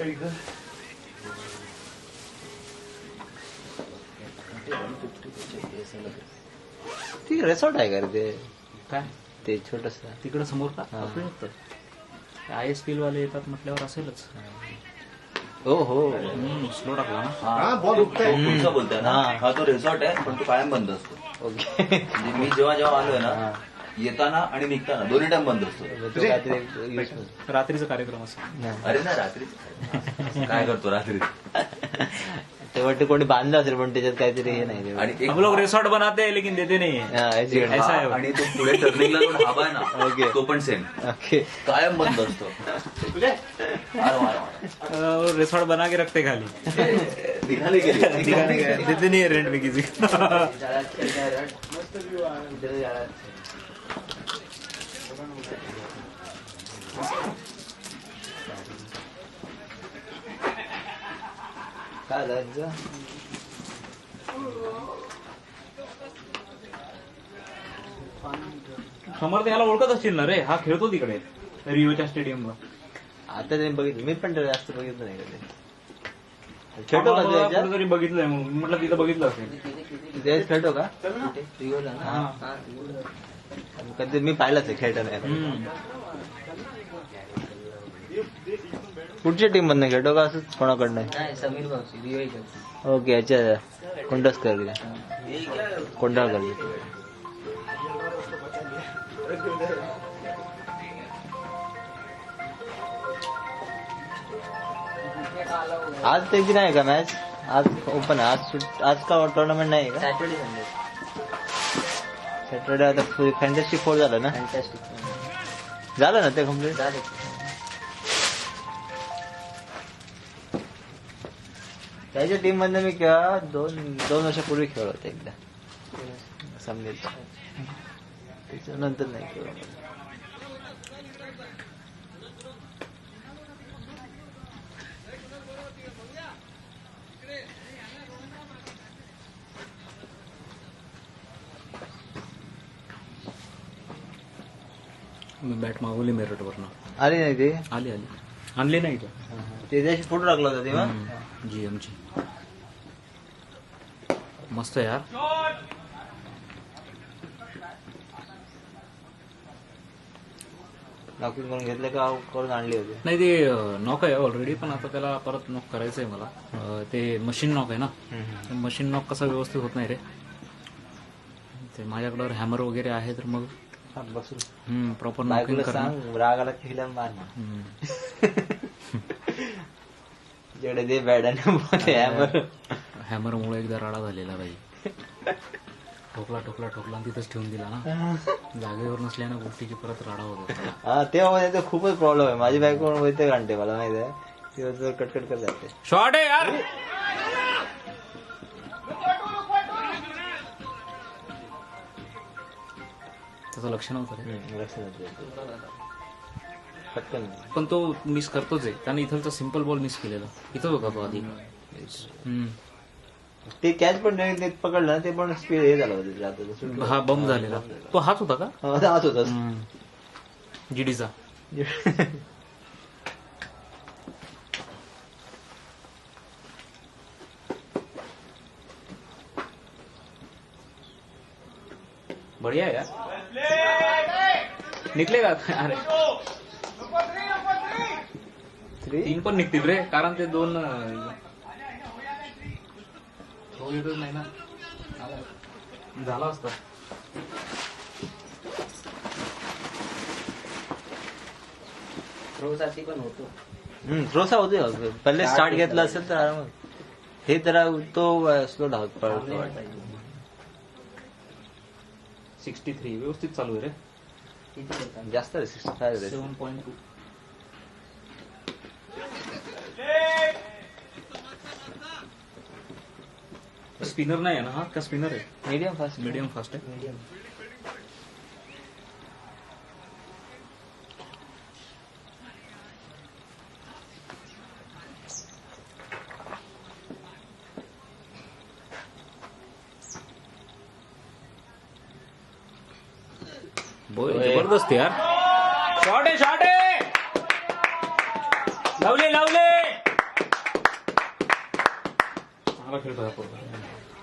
इथं ती रिसॉर्ट आहे का रे ते? काय ते छोटस तिकडं समोर का असू शकतं. ISP वाले येतात म्हटल्यावर असेलच. हो हो स्लो टाकला ना. तुमचा बोलतोय ना. हा तो रिसॉर्ट आहे पण तो कायम बंद असतो. ओके. म्हणजे मी जेव्हा जेव्हा आलोय ना येताना आणि निघताना दोन्ही टाइम बंद असतो. रात्रीचा कार्यक्रम असतो. अरे ना रात्री काय करतो रात्री ते वाटतं कोणी बांधलं असेल पण त्याच्यात काहीतरी हे नाही. आणि एक हम लोग रिसॉर्ट बनाते हैं लेकिन देते नहीं है. ऐसा है. आणि तो पुढे टर्निंगला जो ढाबा आहे ओके. ना तो पण सेम ओके. कायम बंद असतो. रिसॉर्ट बना के रखते खाली. निघाले गेले देते नहीं है रेंट में किसी को. काय झालं? समोर त्याला ओळखत असतील ना रे. हा खेळतो तिकडे रिओच्या स्टेडियमला. आता त्यांनी बघितलं मी पण जास्त बघितलं नाही कधी. खेळतो का तू याच्यात? कुठेतरी बघितलंय म्हणून म्हटलं तिथं बघितलं असेल. त्याच्यात खेळतो का? रिओला ना? कधी मी पाहिलंच आहे खेळताना. कुठच्या टीम मधनं खेळतो का असंच कोणाकडनं? समीर बाबी ओके. अच्छा कोंडस कर कोंडाळ कर. आज त्याची नाही का मॅच? आज ओपन आहे. आज का टुर्नामेंट नाही का? Saturday Sunday Saturday. आता फॅन्टॅस्टिक 4 झालं ना? फॅन्टॅस्टिक झालं ना ते कम्प्लीट? झाले. त्याच्या टीम मध्ये मी केव्हा दोन वर्षापूर्वी खेळ होते एकदा समजेल. त्याच्यानंतर नाही खेळ. मी बॅट मागवली मेरठवरनं. आली नाही ते? आली आणली नाही का? ते त्याशी फोटो टाकला होता तेव्हा. GMची मस्त यार. नॉकिंग करून घेतले का करून आणली होती? नाही ते नॉक आहे ऑलरेडी पण आता त्याला परत नॉक करायचंय मला. ते मशीन नॉक आहे ना. मशीन नॉक कसा व्यवस्थित होत नाही रे. ते माझ्याकडे हॅमर वगैरे आहे तर मग बसून प्रॉपर बायकोला नॉकिंग सांग रागाला खेळल्या मार ना. जेवढे दे बॅड आणि हॅमरमुळे एकदा राडा झालेला बाई. ठोकला आणि तिथंच ठेवून दिला ना. जागेवर नसल्या ना गोष्टीची परत राडा होतो. हा तेव्हा तर खूपच प्रॉब्लेम आहे. माझी बायको माहिती काढते मला माहिती आहे. दिवसभर कटकट करत जाते. शॉर्ट आहे यार. त्याचं लक्ष नव्हतं रे. पटकन पण तो मिस करतोच आहे. त्याने इथलचा सिम्पल बॉल मिस केलेला. इथं होता तो आधी. ते कॅच पण नाही पकडलं ना ते पण स्पीड हे झालं होतं. हा बम झालेला. तो हाच होता का? हाच होता GDचा. बढ़िया है यार. निघले का? अरे 3 पण निघतील रे कारण ते 2 येतच नाही ना. झाला असता. थ्रोसाठी पण होतो. थ्रोसा होते. पहिले स्टार्ट घेतला असेल तर आरामात. हे जरा तो स्लो धावत पडतो. 63 व्यवस्थित चालू आहे रे. जास्त रे 65 रे. 7.2. स्पिनर नाही आहे ना. हा का स्पिनर आहे? Medium fast. मीडियम फास्ट आहे. मीडियम जबरदस्त यार. शॉट आहे. लावले चांगला खेळतो हा पोरगा.